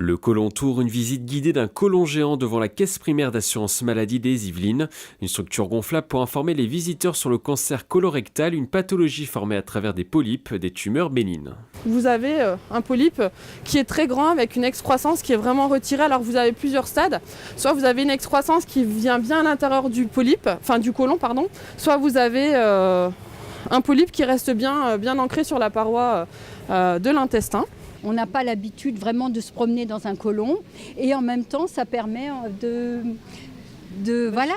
Le Côlon Tour, une visite guidée d'un côlon géant devant la caisse primaire d'assurance maladie des Yvelines. Une structure gonflable pour informer les visiteurs sur le cancer colorectal, une pathologie formée à travers des polypes, des tumeurs bénignes. Vous avez un polype qui est très grand avec une excroissance qui est vraiment retirée. Alors vous avez plusieurs stades. Soit vous avez une excroissance qui vient bien à l'intérieur du polype, enfin du côlon, pardon. Soit vous avez un polype qui reste bien ancré sur la paroi de l'intestin. On n'a pas l'habitude vraiment de se promener dans un côlon et en même temps ça permet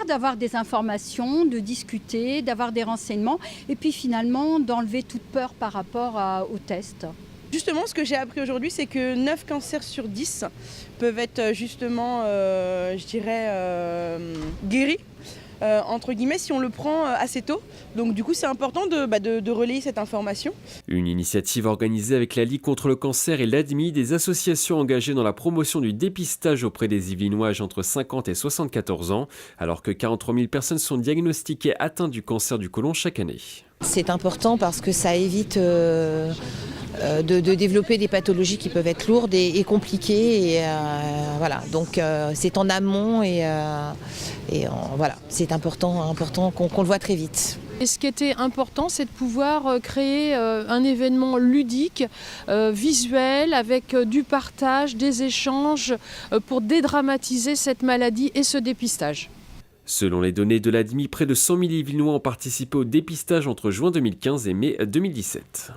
d'avoir des informations, de discuter, d'avoir des renseignements et puis finalement d'enlever toute peur par rapport au test. Justement, ce que j'ai appris aujourd'hui, c'est que 9 cancers sur 10 peuvent être justement, guéris. Entre guillemets, si on le prend assez tôt. Donc du coup, c'est important de relayer cette information. Une initiative organisée avec la Ligue contre le cancer et l'ADMI, des associations engagées dans la promotion du dépistage auprès des Yvelinois âgés entre 50 et 74 ans, alors que 43 000 personnes sont diagnostiquées atteintes du cancer du côlon chaque année. C'est important parce que ça évite de développer des pathologies qui peuvent être lourdes et compliquées. Voilà. Donc c'est en amont voilà. C'est important qu'on le voit très vite. Et ce qui était important, c'est de pouvoir créer un événement ludique, visuel, avec du partage, des échanges, pour dédramatiser cette maladie et ce dépistage. Selon les données de l'ADMI, près de 100 000 Yvelinois ont participé au dépistage entre juin 2015 et mai 2017.